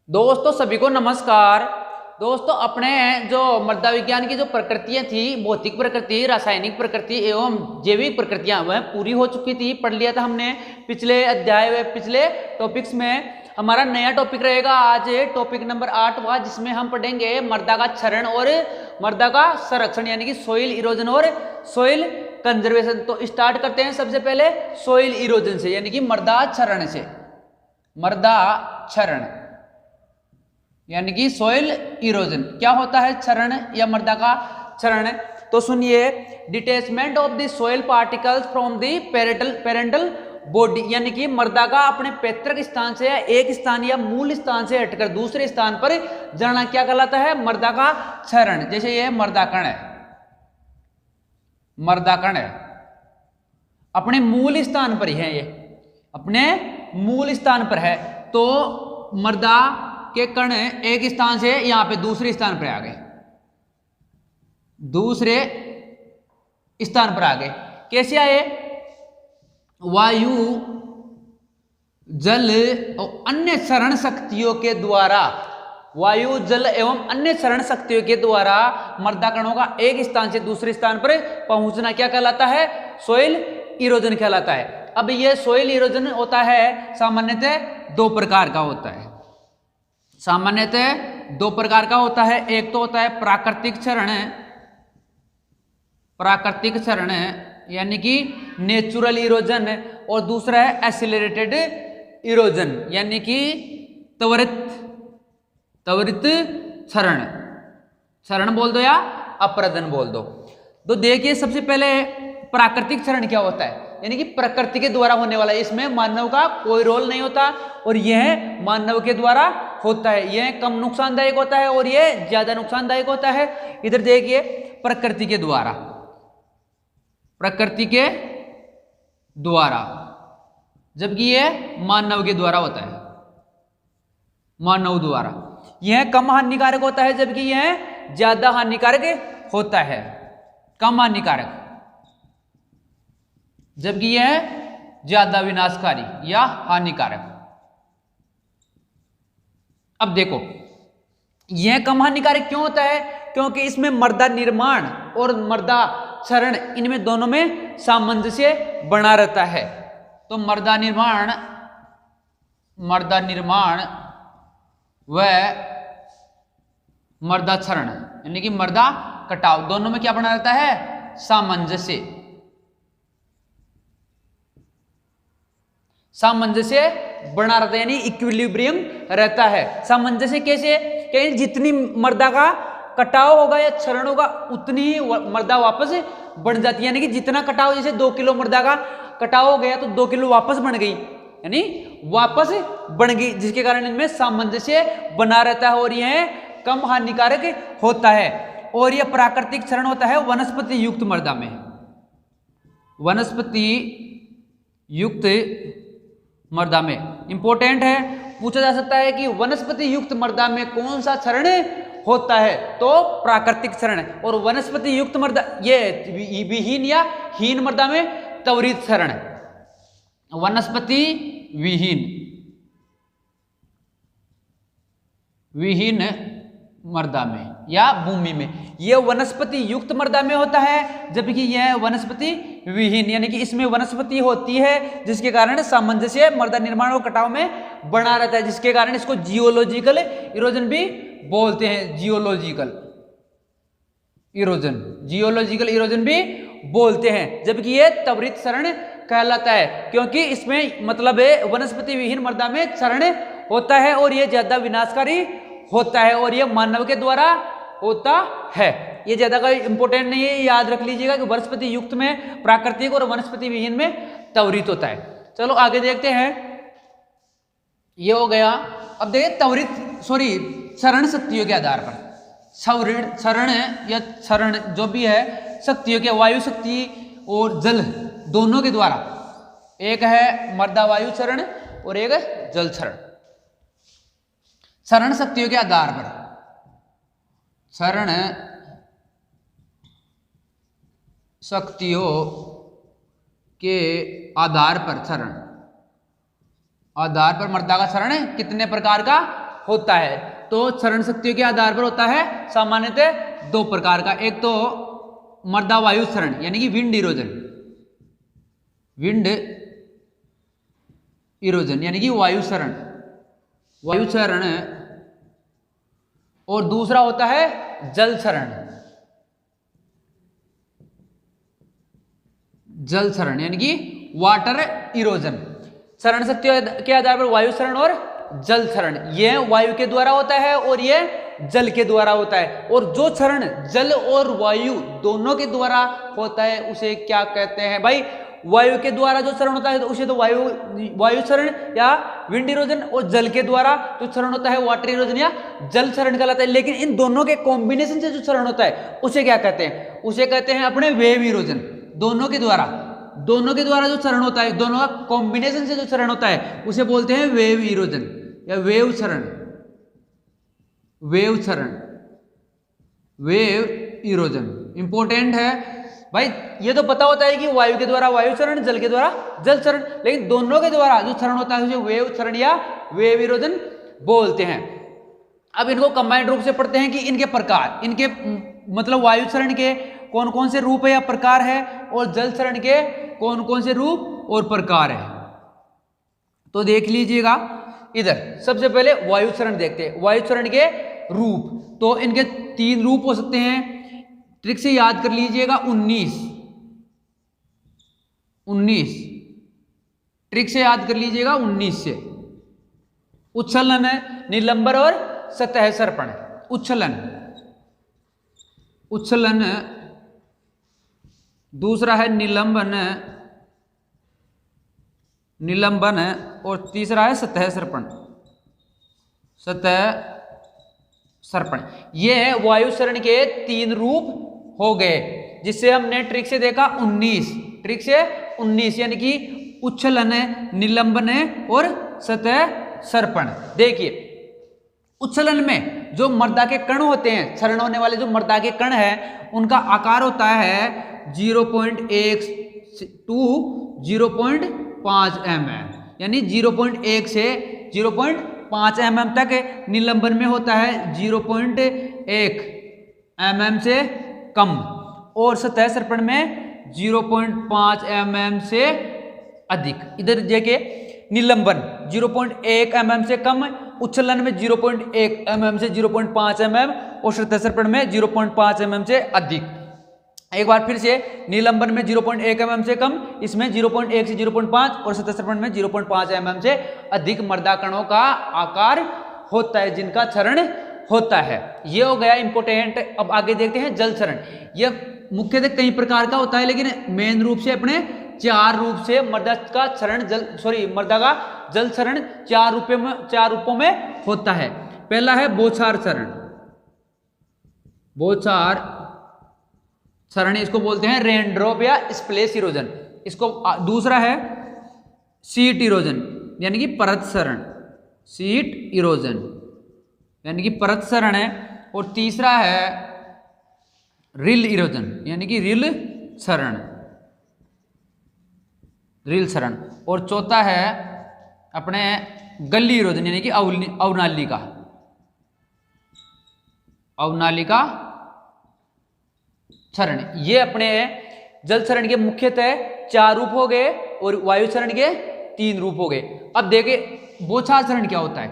दोस्तों सभी को नमस्कार। दोस्तों अपने जो मृदा विज्ञान की जो प्रकृतियां थी, भौतिक प्रकृति, रासायनिक प्रकृति एवं जैविक प्रकृतियां, वह पूरी हो चुकी थी। पढ़ लिया था हमने पिछले अध्याय में, पिछले टॉपिक्स में। हमारा नया टॉपिक रहेगा आज टॉपिक नंबर 8 हुआ, जिसमें हम पढ़ेंगे मृदा का क्षरण और मृदा का संरक्षण, यानी कि सोइल इरोजन और सोइल कंजर्वेशन। तो स्टार्ट करते हैं सबसे पहले सोइल इरोजन से, यानी कि मृदा क्षरण से। मृदा क्षरण यानी कि सोइल इरोजन क्या होता है? क्षरण या मृदा का क्षरण। तो सुनिए, detachment of the soil particles from the parental body, यानी कि मृदा का अपने पैतृक स्थान से या एक स्थान या मूल स्थान से हटकर दूसरे स्थान पर जाना क्या कहलाता है? मृदा का क्षरण। जैसे ये मृदाकण है, मृदाकण है, अपने मूल स्थान पर ही है, ये अपने मूल स्थान पर है। तो मृदा के कण एक स्थान से यहां पे दूसरे स्थान पर आ गए, दूसरे स्थान पर आ गए। कैसे आए? वायु, जल और अन्य क्षरण शक्तियों के द्वारा, वायु, जल एवं अन्य क्षरण शक्तियों के द्वारा मृदा कणों का एक स्थान से दूसरे स्थान पर पहुंचना क्या कहलाता है? सोइल इरोजन कहलाता है। अब यह सोइल इरोजन होता है सामान्यतः दो प्रकार का होता है। सामान्यतः दो प्रकार का होता है। एक तो होता है प्राकृतिक क्षरण, प्राकृतिक क्षरण यानी कि नेचुरल इरोजन, और दूसरा है एक्सीलरेटेड इरोजन यानी कि त्वरित क्षरण। क्षरण बोल दो या अपरदन बोल दो। तो देखिए, सबसे पहले प्राकृतिक क्षरण क्या होता है? यानी कि प्रकृति के द्वारा होने वाला, इसमें मानव का कोई रोल नहीं होता और यह मानव के द्वारा होता है। यह कम नुकसानदायक होता है और यह ज्यादा नुकसानदायक होता है। इधर देखिए, प्रकृति के द्वारा, प्रकृति के द्वारा, जबकि यह मानव के द्वारा होता है, मानव द्वारा। यह कम हानिकारक होता है जबकि यह ज्यादा हानिकारक होता है, कम हानिकारक, जबकि यह ज्यादा विनाशकारी या हानिकारक। अब देखो, यह कम हानिकारक क्यों होता है? क्योंकि इसमें मृदा निर्माण और मृदा क्षरण, इनमें दोनों में सामंजस्य बना रहता है। तो मृदा निर्माण व मृदा क्षरण यानी कि मृदा कटाव, दोनों में क्या बना रहता है? सामंजस्य। सामंजस्य बना रहता है यानी इक्विलिब्रियम रहता है। सामंजस्य कैसे? कि जितनी मृदा का कटाव होगा या क्षरण होगा उतनी ही मृदा वापस बन जाती है। यानी कि जितना कटाव, जैसे 2 किलो मृदा का कटाव हो गया तो 2 किलो वापस बन गई, यानी वापस बन गई, जिसके कारण इनमें सामंजस्य बना रहता है और यह कम हानिकारक होता है। और यह प्राकृतिक क्षरण होता है वनस्पति युक्त मृदा में। वनस्पति युक्त मृदा में इंपॉर्टेंट है, पूछा जा सकता है कि वनस्पति युक्त मृदा में कौन सा क्षरण होता है? तो प्राकृतिक क्षरण। और वनस्पति युक्त मृदा, ये विहीन या हीन मृदा में त्वरित क्षरण। वनस्पति विहीन मृदा में या भूमि में, यह वनस्पति युक्त मृदा में होता है, जबकि यह वनस्पति विहीन, यानी कि इसमें वनस्पति होती है जिसके कारण सामंजस्य मृदा निर्माण और कटाव में बना रहता है, जिसके कारण इसको जियोलॉजिकल इरोजन भी बोलते हैं। जियोलॉजिकल इरोजन भी बोलते हैं। जबकि यह त्वरित क्षरण कहलाता है, क्योंकि इसमें मतलब है वनस्पति विहीन मृदा में क्षरण होता है और यह ज्यादा विनाशकारी होता है और यह मानव के द्वारा होता है। ये ज्यादा का इंपॉर्टेंट नहीं है, याद रख लीजिएगा कि वनस्पति युक्त में प्राकृतिक और वनस्पति विहीन में त्वरित होता है। चलो आगे देखते हैं। ये हो गया। अब देखिए क्षरण शक्तियों के आधार पर, क्षरण या क्षरण जो भी है शक्तियों के, वायु शक्ति और जल दोनों के द्वारा, एक है मृदा वायु क्षरण और एक है जल क्षरण। क्षरण शक्तियों के आधार पर, क्षरण शक्तियों के आधार पर, क्षरण आधार पर मृदा का क्षरण कितने प्रकार का होता है। तो क्षरण शक्तियों के आधार पर होता है सामान्यतः दो प्रकार का, एक तो मृदा वायु क्षरण यानी कि विंड इरोजन, विंड इरोजन यानी कि वायु क्षरण, वायु क्षरण, और दूसरा होता है जल क्षरण, जल क्षरण यानी कि वाटर इरोजन। क्षरण शक्तियों के आधार पर वायु क्षरण और जल क्षरण, यह वायु के द्वारा होता है और यह जल के द्वारा होता है। और जो क्षरण जल और वायु दोनों के द्वारा होता है उसे क्या कहते हैं भाई? वायु के द्वारा जो क्षरण होता है तो उसे तो वायु क्षरण या विंड इरोजन, और जल के द्वारा जो क्षरण होता है वाटर इरोजन या जल क्षरण कहलाता है। लेकिन इन दोनों के कॉम्बिनेशन से जो क्षरण होता है उसे क्या कहते हैं? उसे कहते हैं अपने वेव इरोजन। दोनों के द्वारा जो क्षरण होता है, दोनों का कॉम्बिनेशन से जो क्षरण होता है उसे बोलते हैं वेव इरोजन या वेव क्षरण, वेव क्षरण, वेव इरोजन। इंपॉर्टेंट है भाई, ये तो पता होता है कि वायु के द्वारा वायु क्षरण, जल के द्वारा जल क्षरण, लेकिन दोनों के द्वारा जो क्षरण होता है उसे वेव क्षरण या वेव इरोजन बोलते हैं। अब इनको कंबाइंड रूप से पढ़ते हैं कि इनके प्रकार, इनके मतलब वायु क्षरण के कौन कौन से रूप है या प्रकार है, और जल क्षरण के कौन कौन से रूप और प्रकार है। तो देख लीजिएगा इधर, सबसे पहले वायु क्षरण देखते हैं। वायु क्षरण के रूप, तो इनके 3 रूप हो सकते हैं। ट्रिक से याद कर लीजिएगा 19, ट्रिक से याद कर लीजिएगा 19 से। उच्छलन, निलंबन और सतह सर्पण। उच्छलन, दूसरा है निलंबन, और तीसरा है सतह सर्पण, ये है वायु क्षरण के 3 रूप हो गए, जिससे हमने ट्रिक से देखा 19 यानी कि उच्छलन, निलंबन और सतह सर्पण। देखिए उच्छलन में जो मृदा के कण होते हैं, क्षरण होने वाले जो मृदा के कण हैं, उनका आकार होता है 0.1 to 0.5 mm, यानी 0.1 से 0.5 mm तक। निलंबन में होता है 0.1 mm से कम, और सतह सर्पण में 0.5 mm से अधिक। इधर देखिए निलंबन 0.1 mm से कम, उच्छलन में 0.1 mm से 0.5 mm, और सतह सर्पण में 0.5 mm से अधिक। एक बार फिर से, निलंबन में 0.1 mm से कम, इसमें 0.1 से 0.5, और सतह सर्पण में 0.5 mm से अधिक मृदा कणों का आकार होता है, जिनका क्षरण होता है। ये हो गया इंपोर्टेंट। अब आगे देखते हैं जल क्षरण। यह मुख्यतः कई प्रकार का होता है, लेकिन मेन रूप से अपने 4 रूप से मृदा का क्षरण मृदा का जल क्षरण 4 रूपों में होता है। पहला है बौछार क्षरण, बौछार क्षरण इसको बोलते हैं रेन ड्रॉप या स्प्लेश इरोजन। इसको दूसरा है शीट इरोजन यानी कि परत क्षरण, शीट इरोजन यानी कि परत क्षरण है। और तीसरा है रिल इरोजन यानी कि रिल क्षरण, रिल क्षरण। और चौथा है अपने गली इरोजन यानी कि अवनालिका क्षरण। ये अपने जल क्षरण के मुख्यतः 4 रूप हो गए और वायु क्षरण के 3 रूप हो गए। अब देखिए बौछार क्षरण क्या होता है।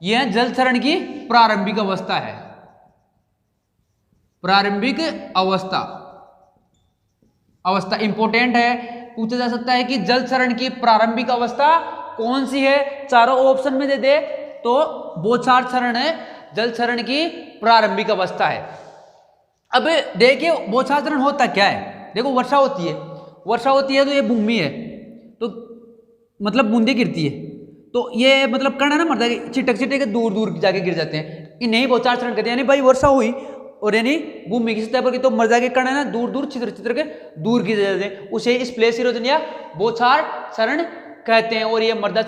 यह जल क्षरण की प्रारंभिक अवस्था है, प्रारंभिक अवस्था इंपॉर्टेंट है। पूछा जा सकता है कि जल क्षरण की प्रारंभिक अवस्था कौन सी है, चारों ऑप्शन में दे दे तो बौछार क्षरण है जल क्षरण की प्रारंभिक अवस्था है। अब देखिए बौछार क्षरण होता क्या है। देखो वर्षा होती है तो ये भूमि है, तो मतलब बूंदे गिरती है, तो ये मतलब कण है ना मृदा के, चिटक दूर दूर जाके गिर जाते हैं, इन्हें ही बौछार क्षरण कहते हैं। यानी भाई वर्षा हुई और यानी भूमि की सतह पर तो मृदा के कण है ना दूर दूर छितर के दूर गिर जाते हैं, उसे स्प्लेश इरोजन या बौछार क्षरण कहते हैं। और ये मृदा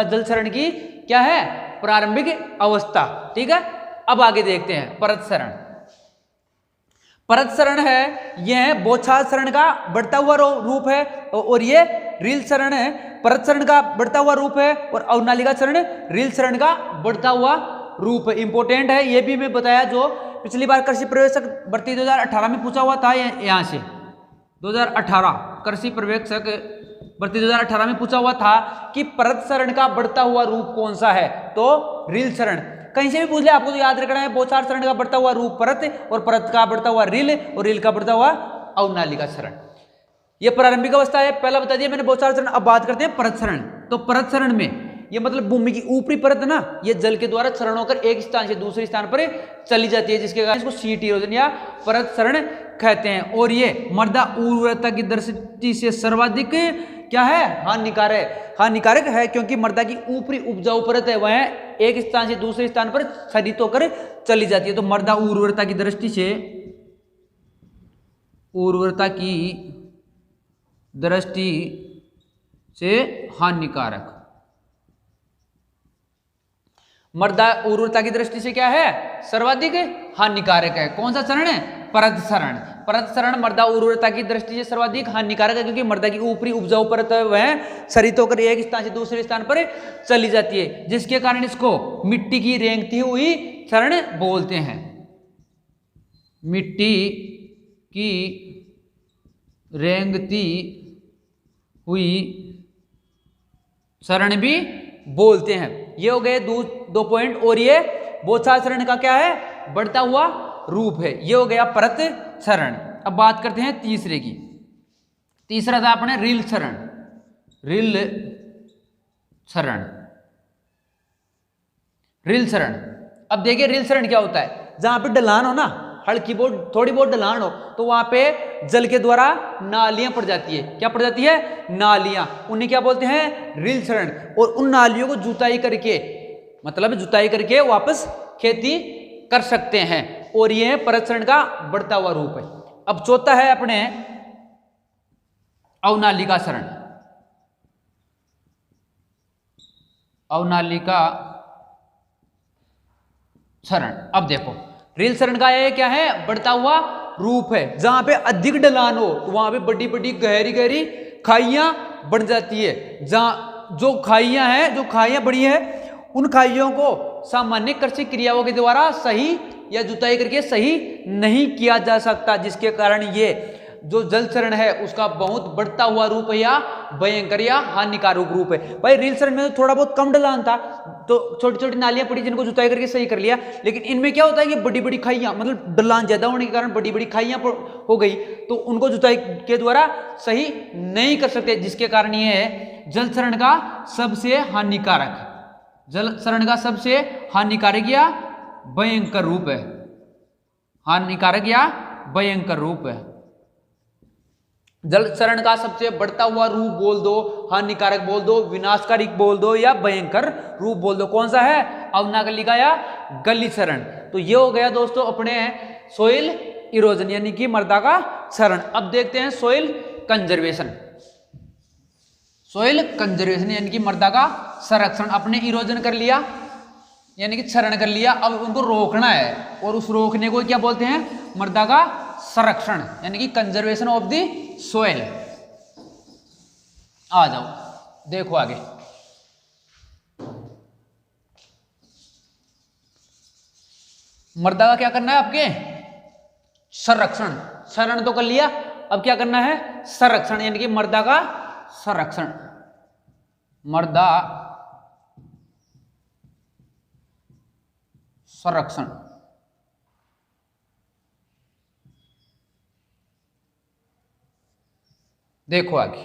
जल क्षरण की क्या है, प्रारंभिक अवस्था। ठीक है, अब आगे देखते हैं परत क्षरण। परत क्षरण है, यह बौछार क्षरण का बढ़ता हुआ रूप है, और ये रील क्षरण है परत क्षरण का बढ़ता हुआ रूप है, और अवनालिका क्षरण रील क्षरण का बढ़ता हुआ रूप है। इंपॉर्टेंट है, ये भी मैं बताया, जो पिछली बार कृषि पर्यवेक्षक भर्ती 2018 में पूछा हुआ था, यहाँ से 2018 कृषि पर्यवेक्षक भर्ती 2018 में पूछा हुआ था कि परत सरण का बढ़ता हुआ रूप कौन सा है, तो रील सरण। कहीं से भी पूछ ले, आपको तो याद रखना है, बोछार सरण का बढ़ता हुआ रूप परत, और परत का बढ़ता हुआ रील, और रील का बढ़ता हुआ अवनालिका सरण। ये प्रारंभिक अवस्था है, पहला बता दिया मैंने बोछार सरण। अब बात करते हैं परत सरण। तो परत सरण में ये मतलब भूमि की ऊपरी परत ना, ये जल के द्वारा क्षरण होकर एक स्थान से दूसरे स्थान पर चली जाती है, जिसके कारण इसको शीट इरोजन या परत सरण कहते हैं। और ये मृदा उर्वरता की दृष्टि से सर्वाधिक क्या है, हानिकारक है, क्योंकि मृदा की ऊपरी उपजाऊ परत है वह एक स्थान से दूसरे स्थान पर क्षरित होकर चली जाती है। तो मृदा उर्वरता की दृष्टि से, उर्वरता की दृष्टि से हानिकारक, मृदा उर्वरता की दृष्टि से क्या है, सर्वाधिक हानिकारक है। कौन सा चरण है, परत सरण। परत सरण मृदा उर्वरता की दृष्टि से सर्वाधिक हानिकारक है, क्योंकि मृदा की ऊपरी उपजाऊ परत वह क्षरित होकर एक स्थान से दूसरे स्थान पर चली जाती है, जिसके कारण इसको मिट्टी की रेंगती हुई सरण बोलते हैं। मिट्टी की रेंगती हुई सरण भी बोलते हैं। ये हो गए दो पॉइंट। और ये बोछार सरण का क्या है, बढ़ता हुआ रूप है। ये हो गया परत सरण। अब बात करते हैं तीसरे की। तीसरा था अपने reel Saran. Reel Saran, reel Saran. अब देखिए रील सरण क्या होता है, जहां पे ढलान हो ना, हल्की बहुत थोड़ी बहुत ढलान हो, तो वहां पे जल के द्वारा नालियां पड़ जाती है। क्या पड़ जाती है, नालियां। उन्हें क्या बोलते हैं, रील सरण। और उन नालियों को जुताई करके, मतलब जुताई करके वापस खेती कर सकते हैं। और यह है परत सरण का बढ़ता हुआ रूप है। अब चौथा है अपने अवनालिका सरण। अवनालिका सरण। अब देखो रील सरण का ये क्या है, बढ़ता हुआ रूप है। जहां पे अधिक ढलान हो तो वहां पे बड़ी बड़ी गहरी गहरी खाइयां बन जाती है। जहां जो खाइयां हैं, जो खाइयां बड़ी है, उन खाइयों को सामान्य कृषि क्रियाओं के द्वारा सही या जुताई करके सही नहीं किया जा सकता, जिसके कारण ये जो जल सरण है उसका बहुत बढ़ता हुआ रूप है, या भयंकर या हानिकारक रूप है। भाई रील सरण में तो थोड़ा बहुत कम ढलान था, तो छोटी छोटी नालियां पड़ी जिनको जुताई करके सही कर लिया। लेकिन इनमें क्या होता है कि बड़ी बड़ी खाइयां, मतलब ढलान ज्यादा होने के कारण बड़ी बड़ी खाइयां हो गई, तो उनको जुताई के द्वारा सही नहीं कर सकते, जिसके कारण ये जल सरण का सबसे हानिकारक, जल सरण का सबसे हानिकारक या भयंकर रूप है। हानिकारक या भयंकर रूप है। जल सरण का सबसे बढ़ता हुआ रूप बोल दो, हानिकारक बोल दो, विनाशकारी बोल दो, या भयंकर रूप बोल दो। कौन सा है, अवनालिका या गली सरण। तो ये हो गया दोस्तों अपने सोइल इरोजन यानी कि मृदा का क्षरण। अब देखते हैं सोइल कंजर्वेशन। सोइल कंजर्वेशन यानी कि मृदा का संरक्षण। अपने इरोजन कर लिया यानी कि क्षरण कर लिया, अब उनको रोकना है, और उस रोकने को क्या बोलते हैं, मृदा का संरक्षण यानी कि कंजर्वेशन ऑफ द सोइल। आ जाओ देखो आगे। मृदा का क्या करना है, आपके संरक्षण। क्षरण तो कर लिया, अब क्या करना है, संरक्षण यानी कि मृदा का संरक्षण। मृदा संरक्षण। देखो आगे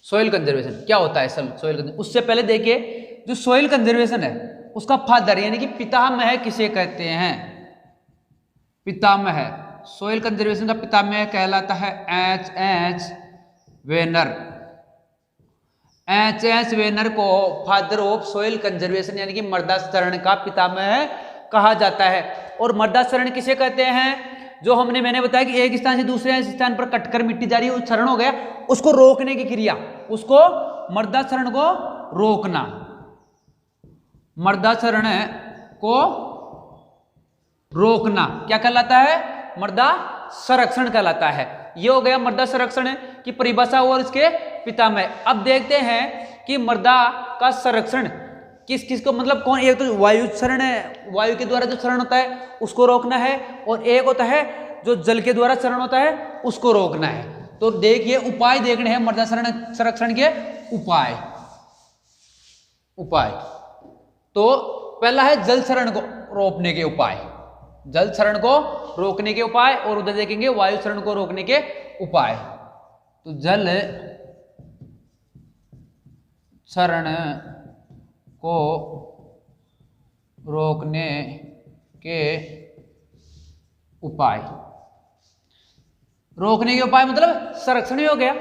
सोइल कंजर्वेशन क्या होता है। सोइल कंजर्वेशन, उससे पहले देखिए जो सोइल कंजर्वेशन है उसका फादर यानी कि पितामह किसे कहते हैं, पितामह। सोइल कंजर्वेशन का पितामह कहलाता है एच वेनर। एच वेनर को फादर ऑफ सोइल कंजर्वेशन यानी कि मृदा संरक्षण का पितामह कहा जाता है। और मृदा संरक्षण किसे कहते हैं, जो मैंने बताया कि एक स्थान से दूसरे स्थान पर कटकर मिट्टी जा रही है, क्षरण हो गया, उसको रोकने की क्रिया, उसको मृदा क्षरण को रोकना, मृदा क्षरण को रोकना क्या कहलाता है, मृदा संरक्षण कहलाता है। ये हो गया मृदा संरक्षण की परिभाषा और इसके पितामह। अब देखते हैं कि मृदा का संरक्षण किस किस को, मतलब कौन, एक तो वायु क्षरण है, वायु के द्वारा जो क्षरण होता है उसको रोकना है, और एक होता है जो जल के द्वारा क्षरण होता है उसको रोकना है। तो देखिए उपाय देखने हैं मृदा संरक्षण के उपाय। तो पहला है जल क्षरण को रोकने के उपाय, जल क्षरण को रोकने के उपाय, और उधर देखेंगे वायु क्षरण को रोकने के उपाय। तो जल क्षरण को रोकने के उपाय, रोकने के उपाय मतलब संरक्षण ही हो गया,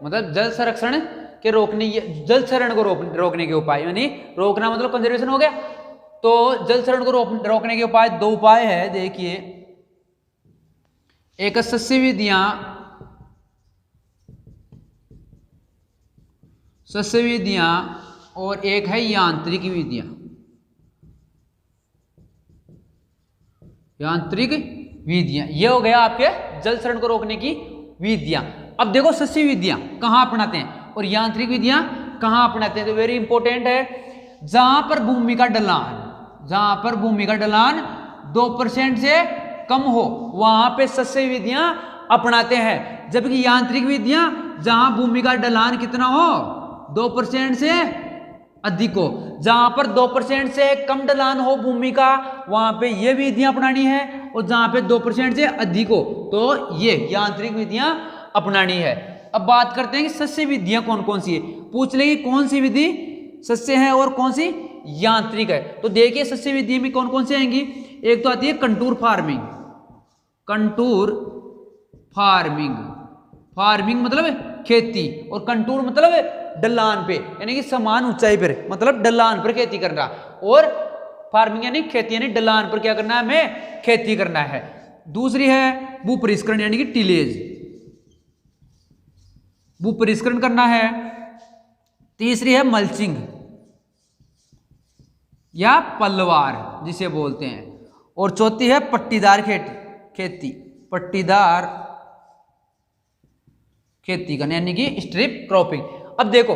मतलब जल संरक्षण के रोकने, जल क्षरण को रोकने के उपाय, यानी रोकना मतलब कंजर्वेशन हो गया। तो जल क्षरण को रोकने के उपाय, दो उपाय है देखिए, एक सस्य विधियां और एक है यांत्रिक विधियां। यांत्रिक विधियां, ये हो गया आपके जल क्षरण को रोकने की विधियां। अब देखो सस्य विधियां कहां अपनाते हैं और यांत्रिक विधियां कहां अपनाते हैं, तो वेरी इंपॉर्टेंट है। जहां पर भूमि का ढलान, जहां पर भूमि का ढलान 2% से कम हो वहां पे सस्य विधियां अपनाते हैं, जबकि यांत्रिक विधियां जहां भूमि का ढलान कितना हो, 2% से अधिक हो। जहां पर 2% से कम ढलान हो भूमि का वहां पे ये विधियां अपनानी है, और जहां पे 2% से अधिक हो तो ये यांत्रिक विधियां अपनानी है। अब बात करते हैं कि सस्य विधियां कौन कौन सी है, पूछ लेंगे कौन सी विधि सस्य है और कौन सी यांत्रिक है। तो देखिए सस्य विधि में कौन कौन सी आएंगी, एक तो आती है contour farming, contour farming, farming मतलब खेती, और कंटूर मतलब ढलान पे, यानी कि समान ऊंचाई पर, मतलब ढलान पर खेती करना, और फार्मिंग यानी खेती, यानी ढलान पर क्या करना है, हमें खेती करना है। दूसरी है भूपरिष्करण यानी कि टिलेज, भूपरिष्करण करना है। तीसरी है मल्चिंग या पलवार जिसे बोलते हैं, और चौथी है पट्टीदार खेती, पट्टीदार खेती करना यानी कि स्ट्रिप क्रॉपिंग। अब देखो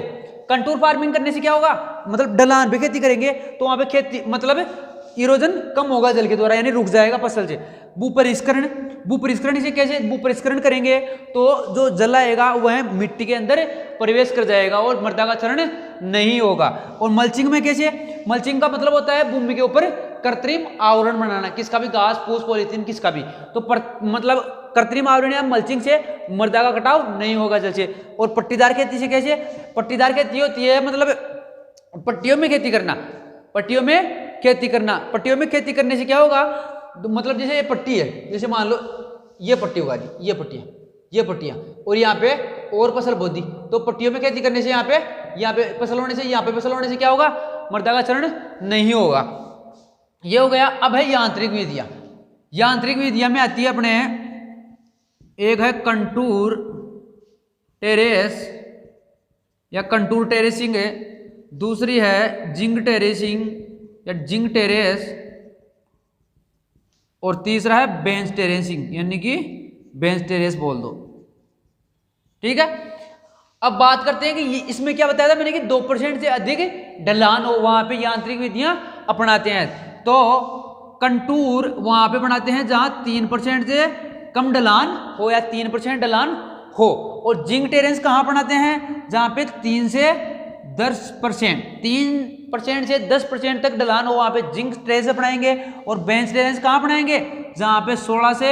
कंटूर फार्मिंग करने से क्या होगा, मतलब ढलान पे खेती करेंगे तो वहां पे खेती मतलब इरोजन कम होगा जल के द्वारा, यानी रुक जाएगा फसल से। भूपरिष्करण, भूपरिष्करण से कैसे भूपरिष्करण करेंगे तो जो जल आएगा वह मिट्टी के अंदर प्रवेश कर जाएगा और मृदा का क्षरण नहीं होगा। और मल्चिंग में कैसे, मल्चिंग का मतलब होता है भूमि के ऊपर कृत्रिम आवरण बनाना, किसका भी, घास फूस पॉलीथीन किसका भी, तो मतलब कृत्रिम आवरण या मल्चिंग से मृदा का कटाव नहीं होगा जल से। और पट्टीदार खेती से कैसे, पट्टीदार खेती होती है मतलब पट्टियों में खेती करना, पट्टियों में खेती करना, पट्टियों में खेती करने से क्या होगा, मतलब जैसे ये पट्टी है, जैसे मान लो ये पट्टी होगा जी, ये पट्टियां, ये पट्टियां, और यहाँ पे और फसल बो दी, तो पट्टियों में खेती करने से यहाँ पे फसल होने से, यहाँ पे फसल होने से क्या होगा, मृदा का क्षरण नहीं होगा। ये हो गया। अब है यांत्रिक विधियां, यांत्रिक विधियां में आती है अपने, एक है कंटूर टेरेस या कंटूर टेरेसिंग है, दूसरी है जिंक टेरेसिंग या जिंक टेरेस, और तीसरा है बेंच टेरेसिंग यानी कि बेंच टेरेस बोल दो, ठीक है। अब बात करते हैं कि इसमें क्या बताया था मैंने कि 2% से अधिक ढलान हो वहां पे यांत्रिक विधियां अपनाते हैं। तो कंटूर वहां पे बनाते हैं जहां 3% से कम ढलान हो या 3% ढलान हो, और जिंक टेरेस कहां बनाते हैं, जहां पे 3 से 10%, 3% से 10% तक ढलान हो वहां पे जिंक टेरेस अपनाएंगे। और बेंच टेरेस कहां अपनाएंगे, जहां पे 16 से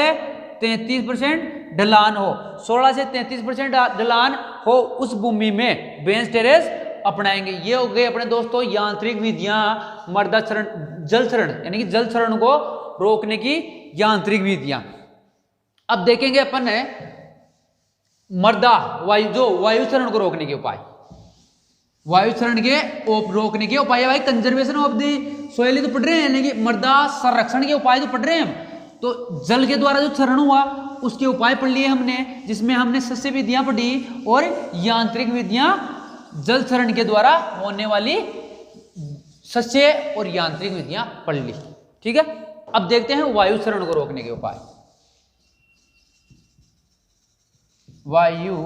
33% ढलान हो, 16 से 33% ढलान हो उस भूमि में बेंच टेरेस अपनाएंगे। ये हो गए अपने दोस्तों यांत्रिक विधियां मृदा क्षरण, जल क्षरण यानी कि जल क्षरण को रोकने की यांत्रिक विधियां। अब देखेंगे अपन है मृदा वायु क्षरण को रोकने के उपाय, वायु क्षरण के रोकने के उपाय भाई, कंजर्वेशन ऑफ दी सोइल तो पढ़ रहे हैं, यानी कि मृदा संरक्षण के उपाय तो पढ़ रहे हैं हम। तो जल के द्वारा जो क्षरण हुआ उसके उपाय पढ़ लिए हमने, जिसमें हमने सस्य विधियां पढ़ी और यांत्रिक विधियां जल क्षरण के द्वारा होने वाली सस्य और यांत्रिक विधियां पढ़ ली, ठीक है। अब देखते हैं वायु क्षरण को रोकने के उपाय। वायु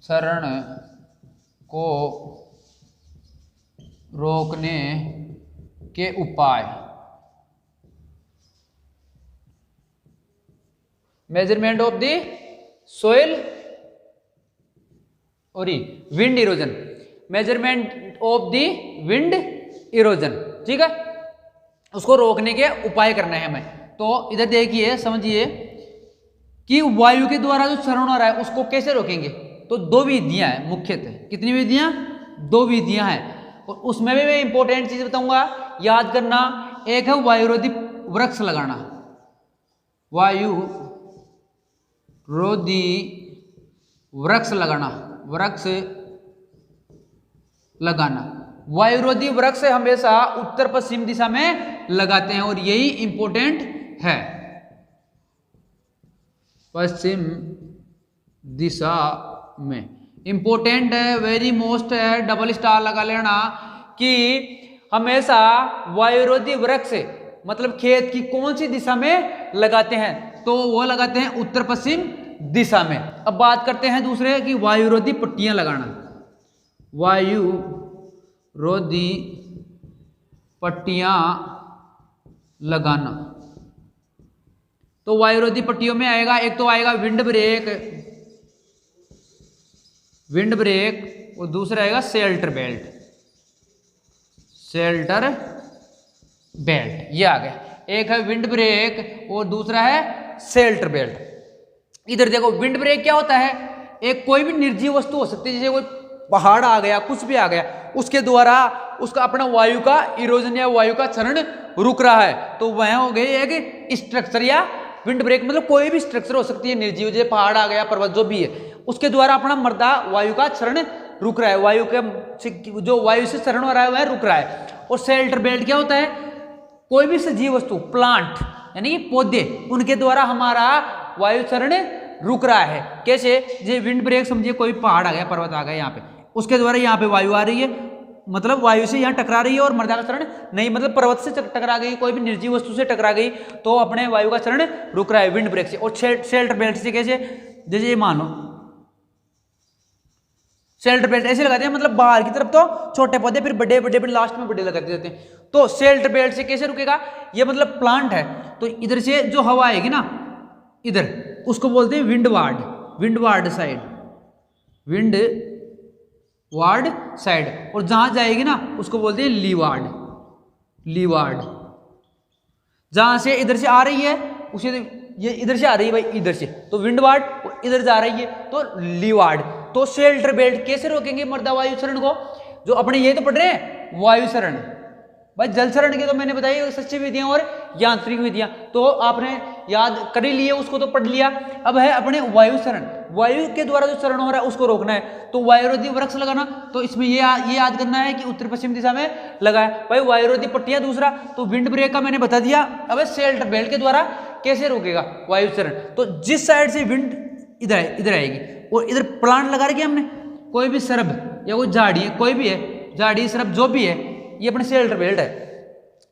क्षरण को रोकने के उपाय। मेजरमेंट ऑफ द सोइल और wind erosion, measurement of the wind erosion, ठीक है, उसको रोकने के उपाय करने हैं हमें। तो इधर देखिए, समझिए कि वायु के द्वारा जो क्षरण हो रहा है उसको कैसे रोकेंगे। तो दो विधियां हैं मुख्यतः। कितनी विधियां? दो विधियां हैं, और उसमें भी मैं इंपॉर्टेंट चीज बताऊंगा, याद करना। एक है वायुरोधी वृक्ष लगाना, वायु रोधी वृक्ष लगाना, वृक्ष लगाना। वायुरोधी वृक्ष हमेशा उत्तर पश्चिम दिशा में लगाते हैं, और यही इंपॉर्टेंट है। पश्चिम दिशा में इंपॉर्टेंट है, वेरी मोस्ट है, डबल स्टार लगा लेना कि हमेशा वायुरोधी वृक्ष मतलब खेत की कौन सी दिशा में लगाते हैं, तो वो लगाते हैं उत्तर पश्चिम दिशा में। अब बात करते हैं दूसरे की वायुरोधी पट्टियां लगाना, वायु रोधी पट्टियां लगाना। तो वायुरोधी पट्टियों में आएगा, एक तो आएगा विंड ब्रेक, विंड ब्रेक, और दूसरा आएगा शेल्टर बेल्ट, शेल्टर बेल्ट, ये आ गया। एक है विंड ब्रेक और दूसरा है शेल्टर बेल्ट। इधर देखो, विंड ब्रेक क्या होता है? एक कोई भी निर्जीव वस्तु हो सकती है, जैसे कोई पहाड़ आ गया, कुछ भी आ गया, उसके द्वारा उसका अपना वायु का इरोजन या वायु का क्षरण रुक रहा है, तो वह हो गई एक स्ट्रक्चर या विंड ब्रेक। मतलब कोई भी स्ट्रक्चर हो सकती है निर्जीव, जैसे पहाड़ आ गया, पर्वत जो भी है, उसके द्वारा अपना मर्दा वायु का क्षरण रुक रहा है, वायु के जो वायु से क्षरण हो रहा है वह रुक रहा है। और शेल्टर बेल्ट क्या होता है? कोई भी सजीव वस्तु, प्लांट यानी कि पौधे, उनके द्वारा हमारा वायु क्षरण रुक रहा है। कैसे? जैसे विंड ब्रेक समझिए, कोई पहाड़ आ गया, पर्वत आ गया यहाँ पे, उसके द्वारा यहाँ पे वायु आ रही है, मतलब वायु से यहाँ टकरा रही है और मर्दा का क्षरण नहीं, मतलब पर्वत से टकरा गई, कोई भी निर्जीव वस्तु से टकरा गई, तो अपने वायु का क्षरण रुक रहा है विंड ब्रेक से। और शेल्टर बेल्ट से कैसे? जैसे ये मान लो शेल्टर बेल्ट ऐसे लगाते हैं, मतलब बाहर की तरफ तो छोटे पौधे, फिर बड़े बड़े, फिर लास्ट में बड़े लगाते जाते हैं। तो शेल्टर बेल्ट से कैसे रुकेगा? ये मतलब प्लांट है, तो इधर से जो हवा आएगी ना, इधर, उसको बोलते हैं windward, windward side, wind ward side. और जहां जाएगी ना उसको बोलते हैं लीवार्ड, लीवार्ड। जहां से इधर से आ रही है उसे, ये इधर से आ रही है भाई, इधर से, तो विंडवार्ड, इधर जा रही है तो लीवार्ड। तो शेल्टर बेल्ट कैसे रोकेंगे मर्दा वायु क्षरण को? जो अपने ये तो पढ़ रहे हैं वायु क्षरण, भाई जल क्षरण के तो मैंने बताई सच्ची विधियां और यांत्रिक विधियां, तो आपने याद कर ही लिए, उसको तो पढ़ लिया। अब है अपने वायु क्षरण, वायु के द्वारा जो क्षरण हो रहा है उसको रोकना है, तो वायुरोधी वृक्ष लगाना। तो इसमें ये याद करना है कि उत्तर पश्चिम दिशा में लगाए भाई वायुरोधी पट्टियां। दूसरा तो विंड ब्रेक का मैंने बता दिया। अब शेल्टर बेल्ट के द्वारा कैसे रोकेगा वायु क्षरण? तो जिस साइड से विंड इधर आएगी, और इधर प्लांट लगा रखे हमने, कोई भी सरब या कोई झाड़ी है, कोई भी है, झाड़ी सरब जो भी है, ये अपने शेल्टर बेल्ट है।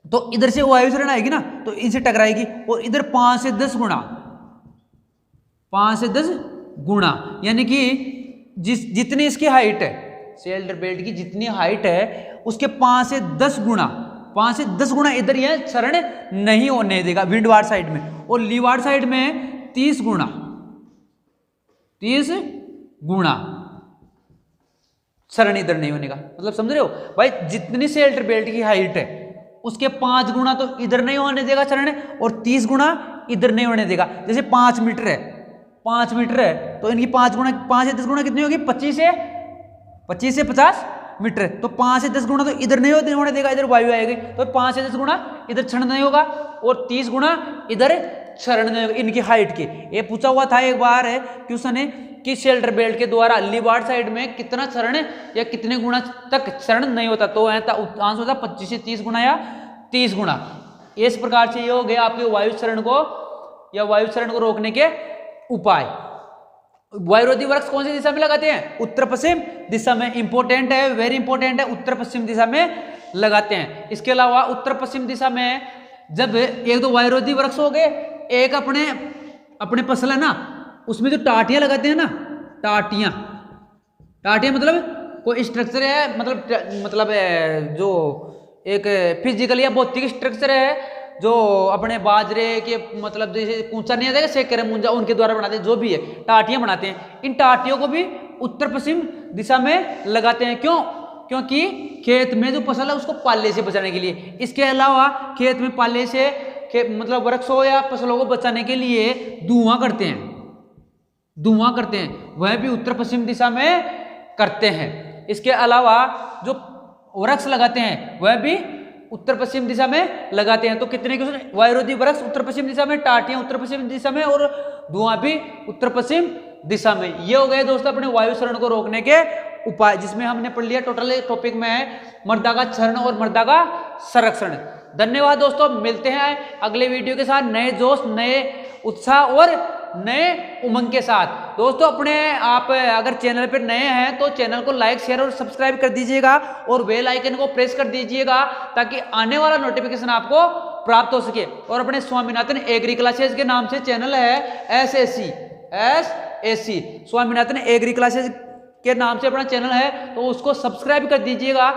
तो इधर से वायु क्षरण आएगी ना, तो इनसे टकराएगी, और इधर 5 से 10 गुना, 5 से 10 गुना, यानी कि जितनी इसकी हाइट है, शेल्टर बेल्ट की जितनी हाइट है उसके 5 से 10 गुना, 5 से 10 गुना इधर यह क्षरण नहीं होने देगा विंडवार्ड साइड में, और लीवार्ड साइड में 30 गुना, 30 गुना क्षरण इधर नहीं होने का। मतलब समझ रहे हो भाई, जितनी शेल्टर बेल्ट की हाइट है उसके 5 गुना तो इधर नहीं होने देगा क्षरण, और 30 गुना इधर नहीं होने देगा। जैसे 5 मीटर है, 5 मीटर है, तो इनकी 5 गुना, 5 से 10 गुना कितनी होगी? 25 से 50 मीटर। तो 5 से 10 गुना तो इधर नहीं होने देगा, इधर वायु आएगी, तो 5 से 10 गुना इधर क्षरण नहीं होगा, और 30 गुना इधर क्षरण नहीं होगा इनकी हाइट के। ये पूछा हुआ था एक बार है क्वेश्चन है कि शेल्टर बेल्ट के द्वारा लीवार्ड साइड में कितना क्षरण या कितने गुना तक क्षरण नहीं होता, तो आंसर होता 25 से 30 गुना या 30 गुना। इस प्रकार से ये हो गया आपके वायु क्षरण को या वायु क्षरण को रोकने के उपाय। वायुरोधी वृक्ष कौन सी दिशा में लगाते हैं? उत्तर पश्चिम दिशा में। इंपॉर्टेंट है, वेरी इंपॉर्टेंट है, उत्तर पश्चिम दिशा में लगाते हैं। इसके अलावा उत्तर पश्चिम दिशा में जब एक तो वायुरोधी वृक्ष हो गए, एक अपने फसल है ना, उसमें जो टाटियां लगाते हैं ना, टाटियां मतलब कोई स्ट्रक्चर है, मतलब जो एक फिजिकल या भौतिक स्ट्रक्चर है जो अपने बाजरे के मतलब जैसे कूचा नहीं आता शेकर मुंजा उनके द्वारा बनाते हैं, जो भी है टाटियां बनाते हैं, इन टाटियों को भी उत्तर पश्चिम दिशा में लगाते हैं। क्यों? क्योंकि खेत में जो फसल है उसको पाले से बचाने के लिए। इसके अलावा खेत में पाले से मतलब वृक्षों या फसलों को बचाने के लिए धुआं करते हैं, वह भी उत्तर पश्चिम दिशा में करते हैं। इसके अलावा जो वृक्ष लगाते हैं वह भी उत्तर पश्चिम दिशा में लगाते हैं। तो कितने क्वेश्चन, वायुरोधी वृक्ष उत्तर पश्चिम दिशा में, टाटियां उत्तर पश्चिम दिशा में और धुआं भी उत्तर पश्चिम दिशा में। ये हो गए दोस्तों अपने वायु क्षरण को रोकने के उपाय, जिसमें हमने पढ़ लिया टोटल टॉपिक में है मृदा का क्षरण और मृदा का संरक्षण। धन्यवाद दोस्तों, मिलते हैं अगले वीडियो के साथ नए जोश, नए उत्साह और नए उमंग के साथ। दोस्तों अपने आप अगर चैनल पर नए हैं तो चैनल को लाइक शेयर और सब्सक्राइब कर dीजिएगा और बेल आइकन को प्रेस कर दीजिएगा ताकि आने वाला नोटिफिकेशन आपको प्राप्त हो सके। और अपने स्वामीनाथन एग्री क्लासेज के नाम से चैनल है SAC स्वामीनाथन एग्री क्लासेज के नाम से अपना चैनल है, तो उसको सब्सक्राइब कर दीजिएगा।